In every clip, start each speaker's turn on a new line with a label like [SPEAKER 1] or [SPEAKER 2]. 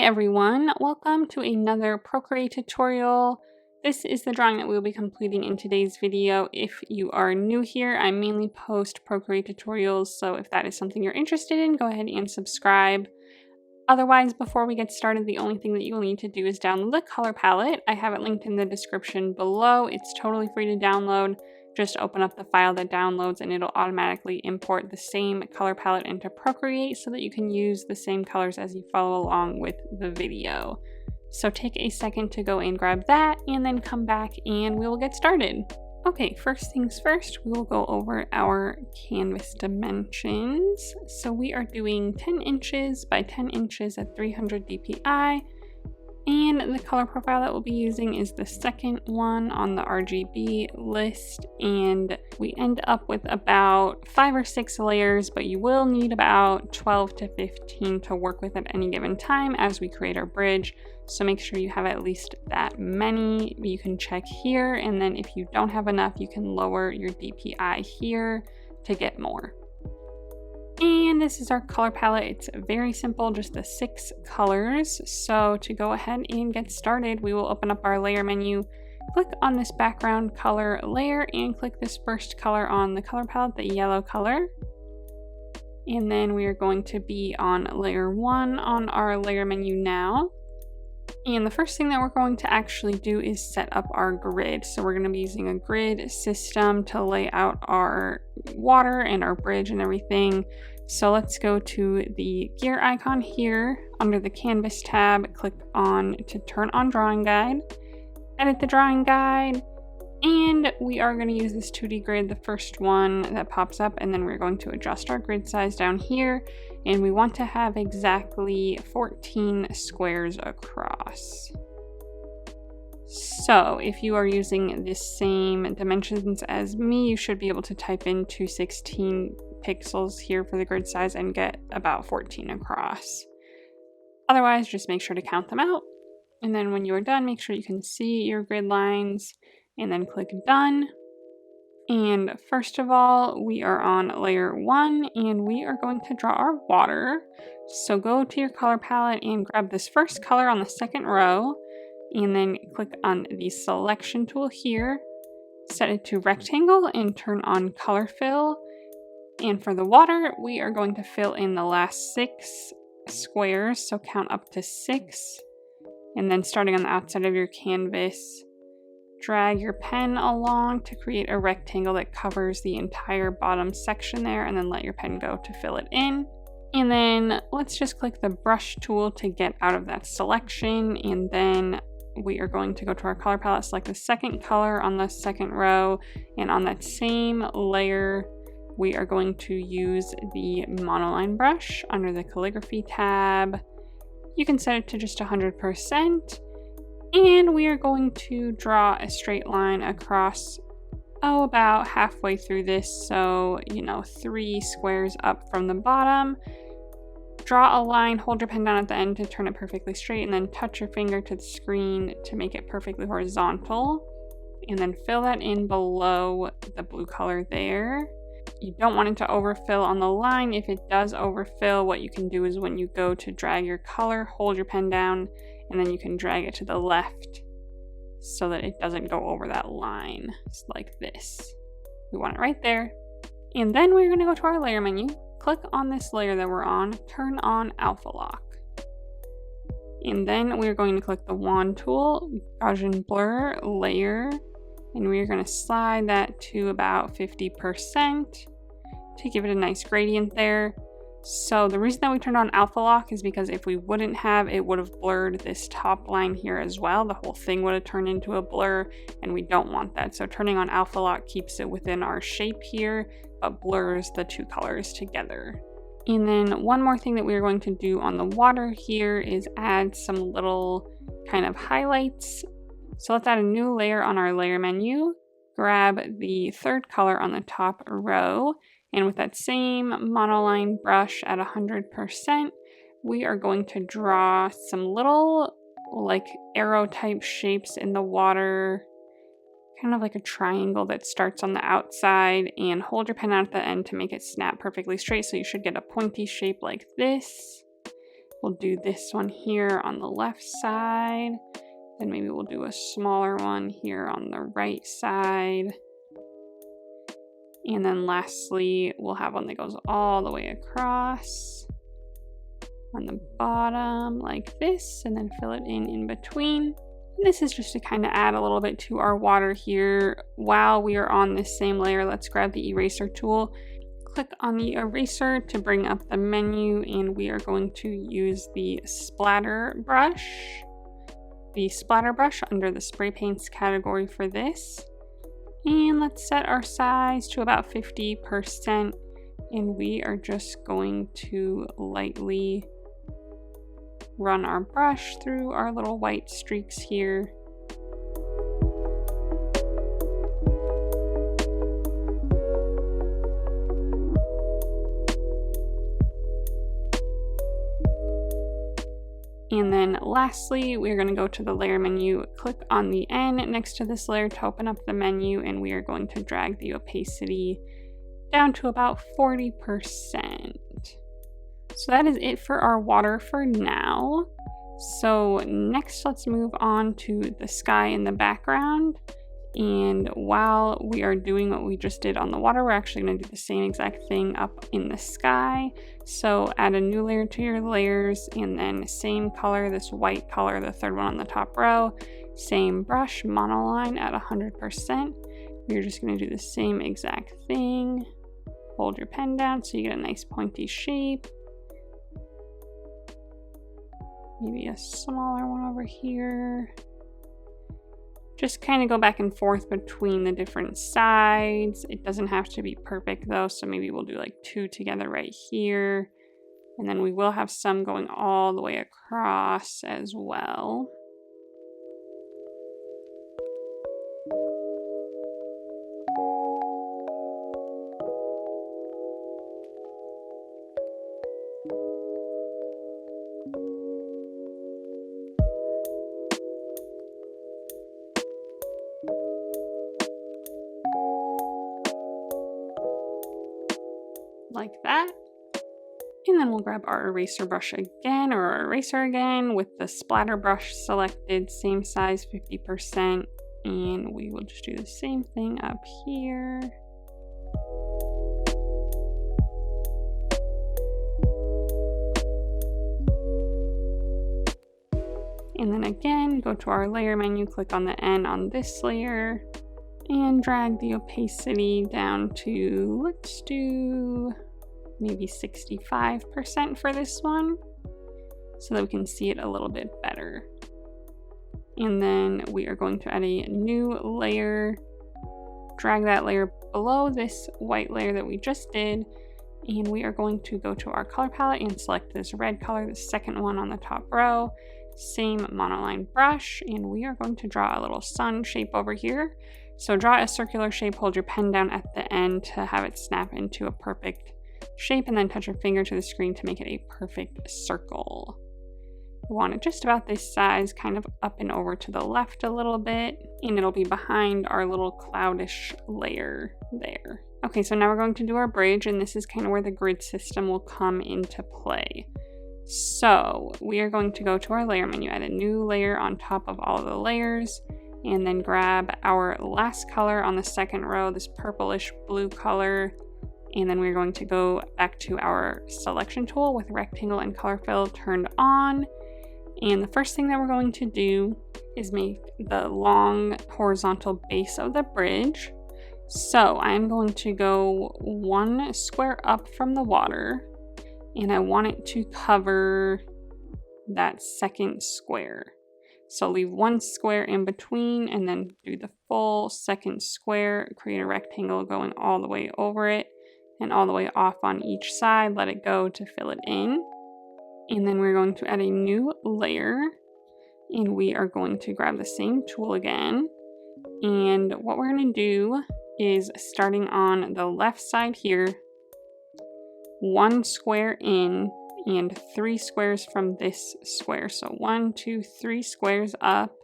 [SPEAKER 1] Hi everyone, welcome to another Procreate tutorial. This is the drawing that we'll be completing in today's video. If you are new here, I mainly post Procreate tutorials, so if that is something you're interested in, go ahead and subscribe. Otherwise, before we get started, the only thing that you will need to do is download the color palette. I have it linked in the description below. It's totally free to download. Just open up the file that downloads and it'll automatically import the same color palette into Procreate so that you can use the same colors as you follow along with the video. So take a second to go and grab that and then come back and we will get started. Okay, first things first, we will go over our canvas dimensions. So we are doing 10 inches by 10 inches at 300 dpi. And the color profile that we'll be using is the second one on the RGB list, and we end up with about 5 or 6 layers, but you will need about 12 to 15 to work with at any given time as we create our bridge. So make sure you have at least that many. You can check here, and then if you don't have enough, you can lower your DPI here to get more. And this is our color palette. It's very simple, just the 6 colors. So to go ahead and get started, we will open up our layer menu, click on this background color layer, and click this first color on the color palette, the yellow color. And then we are going to be on layer 1 on our layer menu now. And the first thing that we're going to actually do is set up our grid. So we're going to be using a grid system to lay out our water and our bridge and everything. So let's go to the gear icon here under the canvas tab, click on to turn on drawing guide, edit the drawing guide, and we are going to use this 2D grid, the first one that pops up, and then we're going to adjust our grid size down here. And we want to have exactly 14 squares across. So if you are using the same dimensions as me, you should be able to type in 216 pixels here for the grid size and get about 14 across. Otherwise, just make sure to count them out. And then when you are done, make sure you can see your grid lines and then click done. And first of all, we are on layer 1 and we are going to draw our water. So go to your color palette and grab this first color on the second row and then click on the selection tool here, set it to rectangle and turn on color fill. And for the water, we are going to fill in the last 6 squares. So count up to 6 and then starting on the outside of your canvas, drag your pen along to create a rectangle that covers the entire bottom section there, and then let your pen go to fill it in. And then let's just click the brush tool to get out of that selection, and then we are going to go to our color palette, select the second color on the second row, and on that same layer we are going to use the monoline brush under the calligraphy tab. You can set it to just 100%. And we are going to draw a straight line across, about halfway through this. So, 3 squares up from the bottom. Draw a line, hold your pen down at the end to turn it perfectly straight, and then touch your finger to the screen to make it perfectly horizontal. And then fill that in below the blue color there. You don't want it to overfill on the line. If it does overfill, what you can do is when you go to drag your color, hold your pen down, and then you can drag it to the left so that it doesn't go over that line. It's like this. We want it right there. And then we're going to go to our layer menu, click on this layer that we're on, turn on alpha lock. And then we're going to click the wand tool, Gaussian blur, layer, and we're going to slide that to about 50% to give it a nice gradient there. So the reason that we turned on alpha lock is because if we wouldn't have, it would have blurred this top line here as well. The whole thing would have turned into a blur, and we don't want that. So turning on alpha lock keeps it within our shape here, but blurs the 2 colors together. And then one more thing that we're going to do on the water here is add some little kind of highlights. So let's add a new layer on our layer menu, grab the third color on the top row, and with that same monoline brush at 100%, we are going to draw some little like arrow type shapes in the water, kind of like a triangle that starts on the outside, and hold your pen out at the end to make it snap perfectly straight. So you should get a pointy shape like this. We'll do this one here on the left side. Then maybe we'll do a smaller one here on the right side. And then lastly, we'll have one that goes all the way across on the bottom like this, and then fill it in between. This is just to kind of add a little bit to our water here. While we are on this same layer, let's grab the eraser tool. Click on the eraser to bring up the menu, and we are going to use the splatter brush. The splatter brush under the spray paints category for this. And let's set our size to about 50%, and we are just going to lightly run our brush through our little white streaks here. And then lastly, we're going to go to the layer menu, click on the N next to this layer to open up the menu, and we are going to drag the opacity down to about 40%. So that is it for our water for now. So next, let's move on to the sky in the background. And while we are doing what we just did on the water, we're actually going to do the same exact thing up in the sky. So add a new layer to your layers, and then same color, this white color, the third one on the top row, same brush, monoline at 100%. We're just going to do the same exact thing. Hold your pen down so you get a nice pointy shape. Maybe a smaller one over here. Just kind of go back and forth between the different sides. It doesn't have to be perfect though, so maybe we'll do like 2 together right here. And then we will have some going all the way across as well. Like that. And then we'll grab our eraser brush again, or our eraser again, with the splatter brush selected, same size, 50%, and we will just do the same thing up here. And then again, go to our layer menu, click on the N on this layer, and drag the opacity down to, let's do maybe 65% for this one, so that we can see it a little bit better. And then we are going to add a new layer, drag that layer below this white layer that we just did, and we are going to go to our color palette and select this red color, the second one on the top row, same monoline brush, and we are going to draw a little sun shape over here. So draw a circular shape, hold your pen down at the end to have it snap into a perfect shape, and then touch your finger to the screen to make it a perfect circle. We want it just about this size, kind of up and over to the left a little bit, and it'll be behind our little cloudish layer there. Okay, so now we're going to do our bridge, and this is kind of where the grid system will come into play. So we are going to go to our layer menu, add a new layer on top of all of the layers, and then grab our last color on the second row, this purplish blue color, and then we're going to go back to our selection tool with rectangle and color fill turned on. And the first thing that we're going to do is make the long horizontal base of the bridge. So I'm going to go 1 square up from the water, and I want it to cover that second square. So leave 1 square in between, and then do the full second square, create a rectangle going all the way over it and all the way off on each side, let it go to fill it in. And then we're going to add a new layer, and we are going to grab the same tool again. And what we're going to do is, starting on the left side here, 1 square in and 3 squares from this square. So 1, 2, 3 squares up,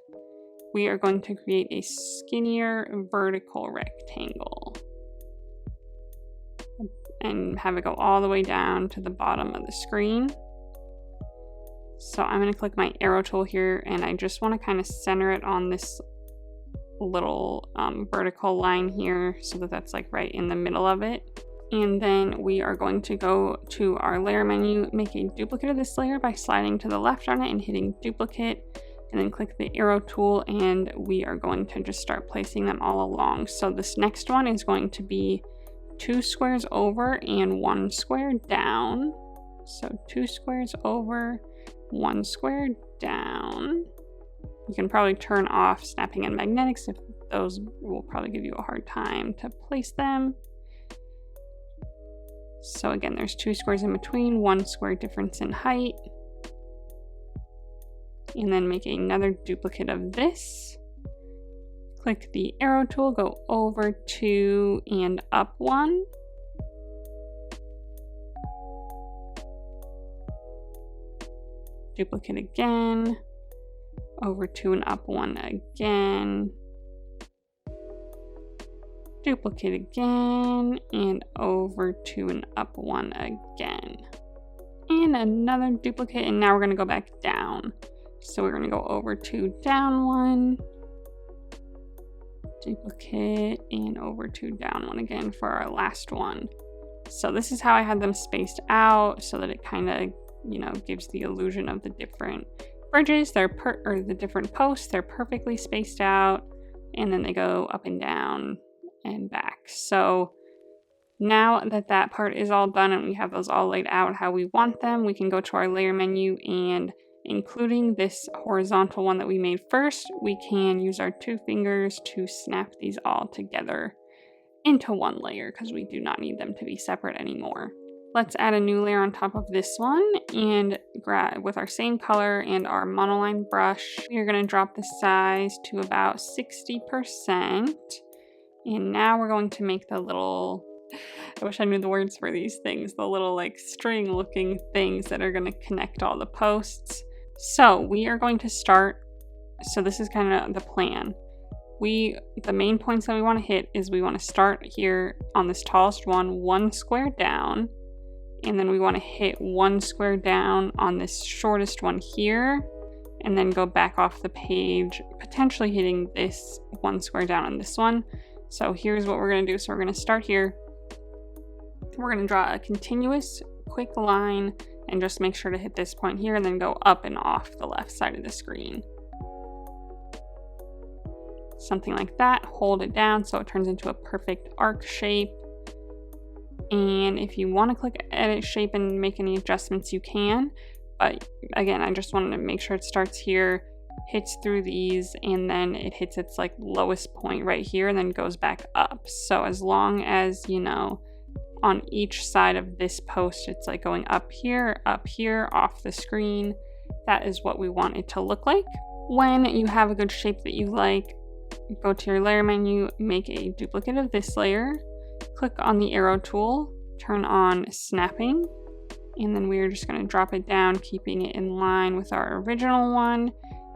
[SPEAKER 1] we are going to create a skinnier vertical rectangle and have it go all the way down to the bottom of the screen. So I'm going to click my arrow tool here, and I just want to kind of center it on this little vertical line here so that that's like right in the middle of it. And then we are going to go to our layer menu, make a duplicate of this layer by sliding to the left on it and hitting duplicate, and then click the arrow tool, and we are going to just start placing them all along. So this next one is going to be 2 squares over and 1 square down. So 2 squares over, 1 square down. You can probably turn off snapping and magnetics if those will probably give you a hard time to place them. So again, there's 2 squares in between, 1 square difference in height. And then make another duplicate of this. Click the arrow tool, go over 2 and up 1. Duplicate again, over 2 and up 1 again. Duplicate again, and over 2 and up 1 again. And another duplicate, and now we're going to go back down. So we're going to go over 2, down 1. Duplicate, and over 2, down 1 again for our last one. So this is how I had them spaced out so that it kind of, you know, gives the illusion of the different bridges. Or the different posts. They're perfectly spaced out, and then they go up and down and back. So now that that part is all done and we have those all laid out how we want them, we can go to our layer menu, and including this horizontal one that we made first, we can use our 2 fingers to snap these all together into one layer because we do not need them to be separate anymore. Let's add a new layer on top of this one, and grab with our same color and our monoline brush, we are going to drop the size to about 60%. And now we're going to make the little, I wish I knew the words for these things, the little like string looking things that are going to connect all the posts. So we are going to start, so this is kind of the plan. The main points that we want to hit is we want to start here on this tallest one, 1 square down, and then we want to hit 1 square down on this shortest one here, and then go back off the page, potentially hitting this 1 square down on this one. So here's what we're going to do. So we're going to start here. We're going to draw a continuous quick line and just make sure to hit this point here and then go up and off the left side of the screen. Something like that. Hold it down so it turns into a perfect arc shape. And if you want to click edit shape and make any adjustments, you can. But again, I just wanted to make sure it starts here, hits through these, and then it hits its like lowest point right here and then goes back up. So as long as, you know, on each side of this post, it's like going up here, off the screen. That is what we want it to look like. When you have a good shape that you like, go to your layer menu, make a duplicate of this layer, click on the arrow tool, turn on snapping, and then we're just going to drop it down, keeping it in line with our original one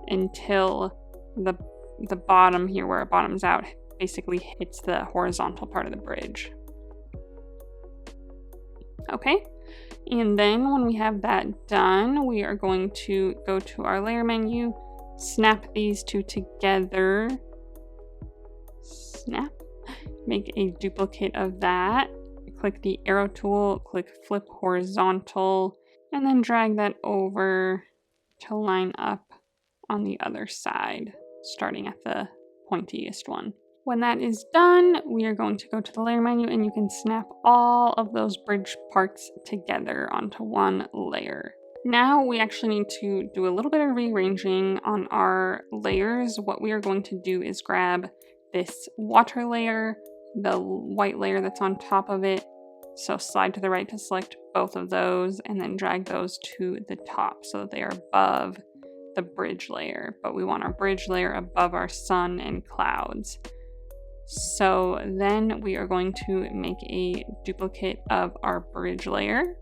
[SPEAKER 1] until the bottom here where it bottoms out basically hits the horizontal part of the bridge. Okay, and then when we have that done, we are going to go to our layer menu, snap these 2 together, snap, make a duplicate of that, click the arrow tool, click flip horizontal, and then drag that over to line up on the other side, starting at the pointiest one. When that is done, we are going to go to the layer menu, and you can snap all of those bridge parts together onto one layer. Now we actually need to do a little bit of rearranging on our layers. What we are going to do is grab this water layer, the white layer that's on top of it. So slide to the right to select both of those, and then drag those to the top so that they are above the bridge layer. But we want our bridge layer above our sun and clouds. So then we are going to make a duplicate of our bridge layer.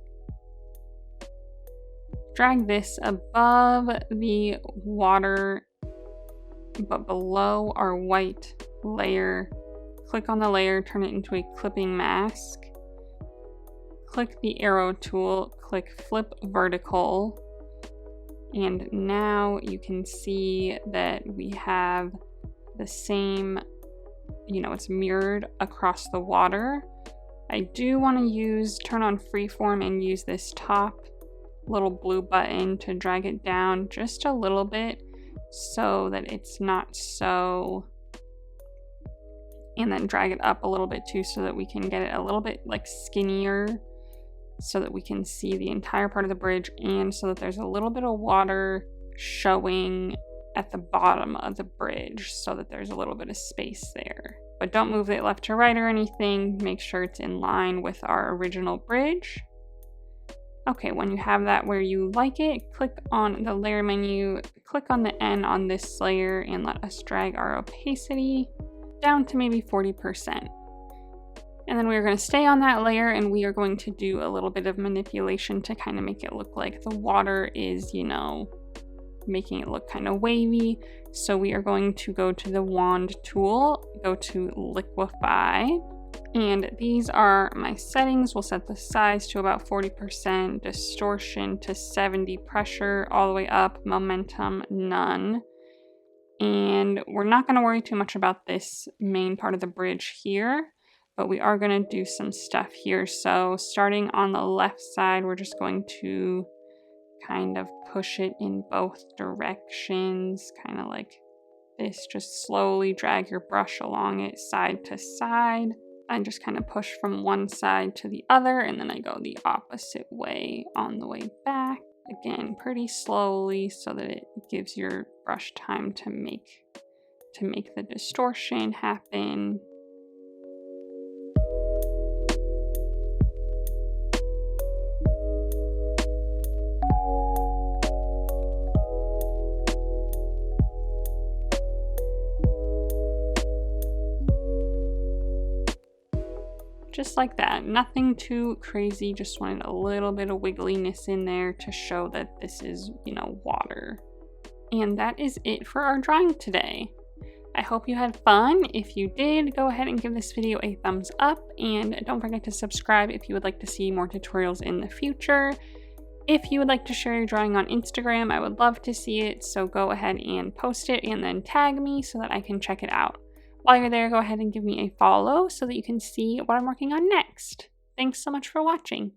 [SPEAKER 1] Drag this above the water, but below our white layer. Click on the layer, turn it into a clipping mask. Click the arrow tool, click flip vertical. And now you can see that we have the same, it's mirrored across the water. I do want to turn on freeform and use this top little blue button to drag it down just a little bit so that it's not so, and then drag it up a little bit too so that we can get it a little bit like skinnier so that we can see the entire part of the bridge, and so that there's a little bit of water showing at the bottom of the bridge so that there's a little bit of space there. But don't move it left to right or anything. Make sure it's in line with our original bridge. Okay, when you have that where you like it, click on the layer menu, click on the N on this layer, and let us drag our opacity down to maybe 40%. And then we're going to stay on that layer, and we are going to do a little bit of manipulation to kind of make it look like the water is, making it look kind of wavy. So we are going to go to the wand tool, go to liquefy, and these are my settings. We'll set the size to about 40%, distortion to 70, pressure all the way up, momentum none. And we're not going to worry too much about this main part of the bridge here, but we are going to do some stuff here. So starting on the left side, we're just going to kind of push it in both directions, kind of like this. Just slowly drag your brush along it side to side. I just kind of push from one side to the other, and then I go the opposite way on the way back. Again, pretty slowly so that it gives your brush time to make the distortion happen. Just like that, nothing too crazy, just wanted a little bit of wiggliness in there to show that this is, water. And that is it for our drawing today. I hope you had fun. If you did, go ahead and give this video a thumbs up, and don't forget to subscribe if you would like to see more tutorials in the future. If you would like to share your drawing on Instagram, I would love to see it, so go ahead and post it and then tag me so that I can check it out. While you're there, go ahead and give me a follow so that you can see what I'm working on next. Thanks so much for watching.